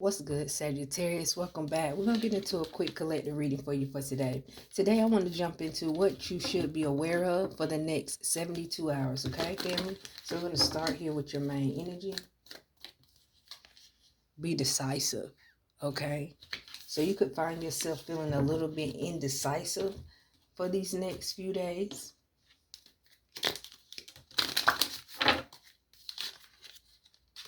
What's good, Sagittarius? Welcome back. We're going to get into a quick collective reading for you for today. Today, I want to jump into what you should be aware of for the next 72 hours, okay, family? So, we're going to start here with your main energy. Be decisive, okay? So, you could find yourself feeling a little bit indecisive for these next few days.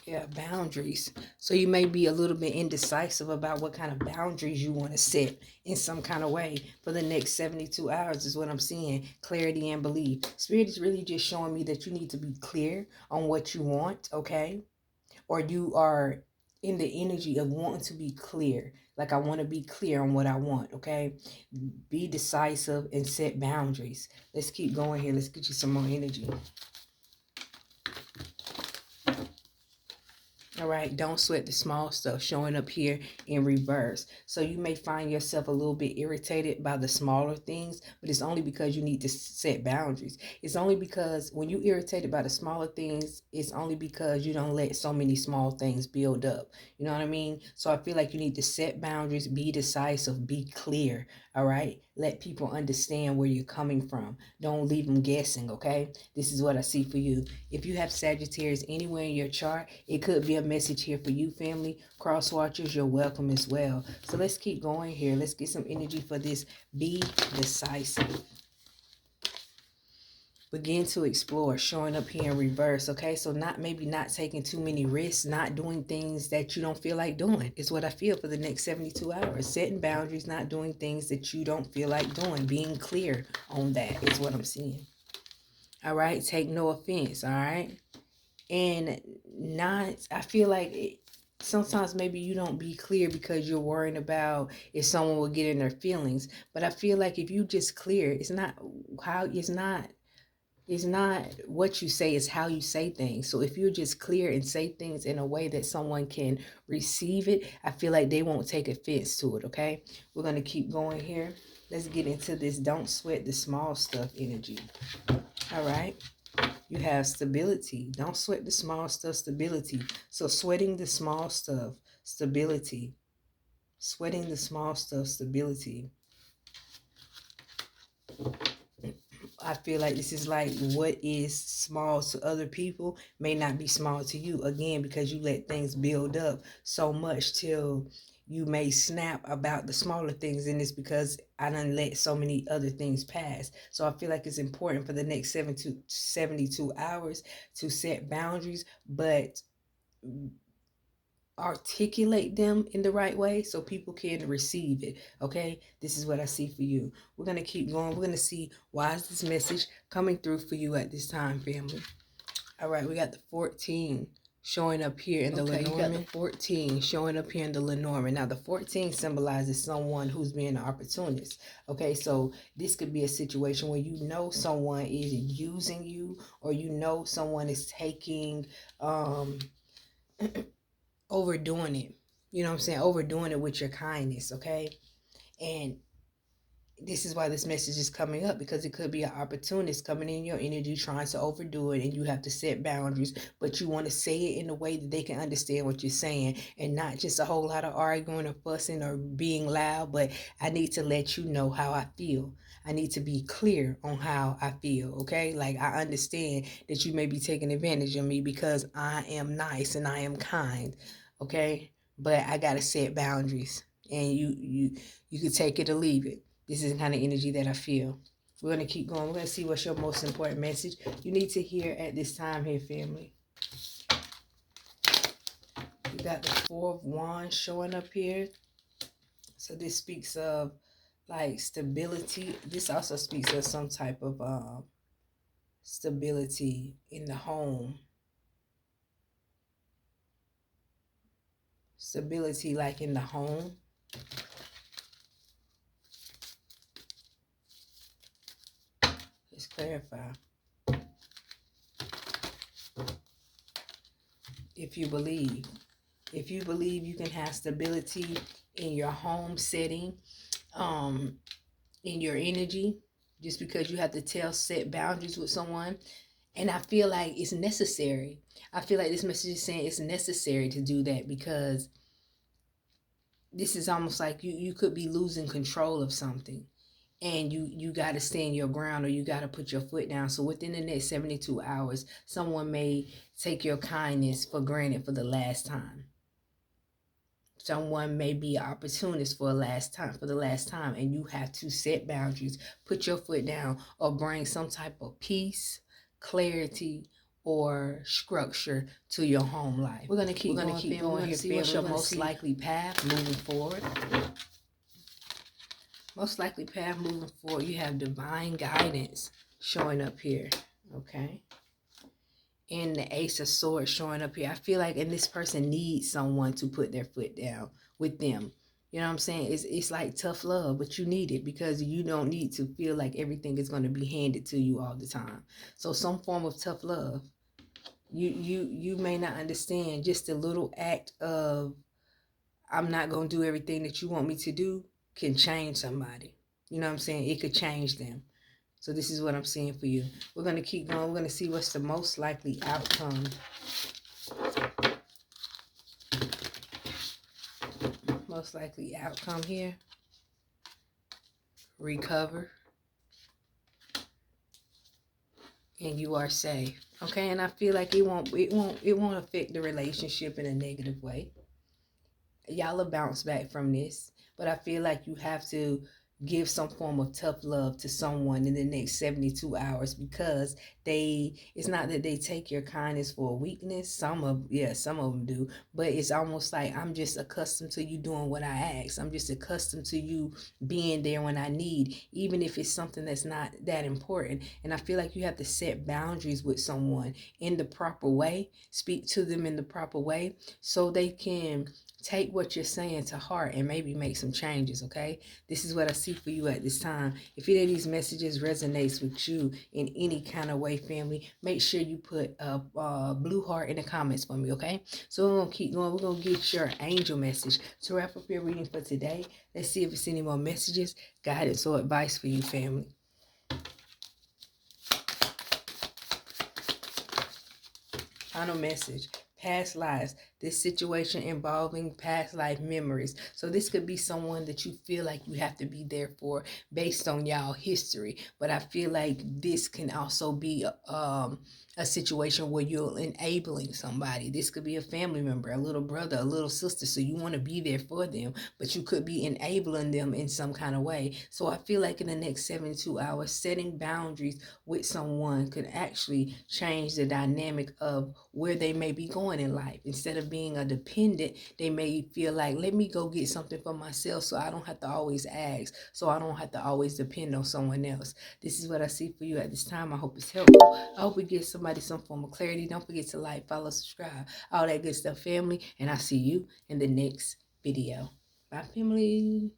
Yeah, boundaries. So you may be a little bit indecisive about what kind of boundaries you want to set in some kind of way for the next 72 hours is what I'm seeing. Clarity and belief. Spirit is really just showing me that you need to be clear on what you want, okay? Or you are in the energy of wanting to be clear. Like, I want to be clear on what I want, okay? Be decisive and set boundaries. Let's keep going here. Let's get you some more energy. All right, don't sweat the small stuff showing up here in reverse. So you may find yourself a little bit irritated by the smaller things, but it's only because you need to set boundaries. It's only because when you irritated by the smaller things, it's only because you don't let so many small things build up. You know what I mean? So I feel like you need to set boundaries, be decisive, be clear. All right, let people understand where you're coming from. Don't leave them guessing, okay? This is what I see for you. If you have Sagittarius anywhere in your chart, it could be a message here for you, family. Cross watchers, you're welcome as well. So let's keep going here. Let's get some energy for this. Be decisive. Begin to explore, showing up here in reverse, okay? So maybe not taking too many risks, not doing things that you don't feel like doing is what I feel for the next 72 hours. Setting boundaries, not doing things that you don't feel like doing. Being clear on that is what I'm seeing. All right? Take no offense, all right? And not, I feel like sometimes maybe you don't be clear because you're worrying about if someone will get in their feelings. But I feel like if you just clear, it's not what you say, it's how you say things. So if you're just clear and say things in a way that someone can receive it, I feel like they won't take offense to it, okay? We're going to keep going here. Let's get into this don't sweat the small stuff energy. All right? You have stability. Don't sweat the small stuff, stability. So sweating the small stuff, stability. Sweating the small stuff, stability. I feel like this is like what is small to other people may not be small to you. Again, because you let things build up so much till you may snap about the smaller things. And it's because I done let so many other things pass. So I feel like it's important for the next 72 hours to set boundaries, but articulate them in the right way so people can receive it. Okay, this is what I see for you. We're going to keep going. We're going to see why is this message coming through for you at this time, family. All right, we got the 14 showing up here in the Lenormand. You got the 14 showing up here in the Lenormand. Now the 14 symbolizes someone who's being an opportunist. Okay, so this could be a situation where you know someone is using you, or you know someone is taking overdoing it. You know what I'm saying? Overdoing it with your kindness, okay? And this is why this message is coming up, because it could be an opportunist coming in your energy trying to overdo it, and you have to set boundaries, but you want to say it in a way that they can understand what you're saying, and not just a whole lot of arguing or fussing or being loud. But I need to let you know how I feel. I need to be clear on how I feel, okay? Like, I understand that you may be taking advantage of me because I am nice and I am kind, okay? But I gotta set boundaries, and you could take it or leave it. This is the kind of energy that I feel. We're going to keep going. We're going to see what's your most important message you need to hear at this time here, family. You got the Four of Wands showing up here. So this speaks of like stability. This also speaks of some type of stability in the home. Stability like in the home. Let's clarify. If you believe you can have stability in your home setting, in your energy, just because you have to set boundaries with someone. And I feel like it's necessary. I feel like this message is saying it's necessary to do that, because this is almost like you could be losing control of something, and you got to stand your ground, or you got to put your foot down. So within the next 72 hours, someone may take your kindness for granted for the last time. Someone may be an opportunist for the last time, and you have to set boundaries, put your foot down, or bring some type of peace, clarity, or structure to your home life. We're gonna keep going here. See what's your most likely path moving forward. Most likely path moving forward, you have divine guidance showing up here. Okay. And the Ace of Swords showing up here. I feel like, and this person needs someone to put their foot down with them. You know what I'm saying? It's like tough love, but you need it because you don't need to feel like everything is going to be handed to you all the time. So some form of tough love. You may not understand, just a little act of, I'm not going to do everything that you want me to do, can change somebody. You know what I'm saying? It could change them. So this is what I'm seeing for you. We're going to keep going. We're going to see what's the most likely outcome. Most likely outcome here. Recover. And you are safe. Okay, and I feel like it won't affect the relationship in a negative way. Y'all will bounce back from this. But I feel like you have to give some form of tough love to someone in the next 72 hours, because it's not that they take your kindness for a weakness. Some of them do, but it's almost like, I'm just accustomed to you doing what I ask. I'm just accustomed to you being there when I need, even if it's something that's not that important. And I feel like you have to set boundaries with someone in the proper way, speak to them in the proper way, so they can take what you're saying to heart and maybe make some changes. Okay, this is what I see for you at this time. If any of these messages resonates with you in any kind of way, family, make sure you put a blue heart in the comments for me. Okay, so we're gonna keep going. We're gonna get your angel message to wrap up your reading for today. Let's see if it's any more messages, guidance, or advice for you, family. Final message. Past lives. This situation involving past life memories. So this could be someone that you feel like you have to be there for based on y'all history. But I feel like this can also be a situation where you're enabling somebody. This could be a family member, a little brother, a little sister. So you want to be there for them, but you could be enabling them in some kind of way. So I feel like in the next 72 hours, setting boundaries with someone could actually change the dynamic of where they may be going in life. Instead of being a dependent, they may feel like, let me go get something for myself so I don't have to always ask, so I don't have to always depend on someone else. This is what I see for you at this time. I hope it's helpful. I hope it gives somebody some form of clarity. Don't forget to like, follow, subscribe, all that good stuff, family. And I'll see you in the next video. Bye, family.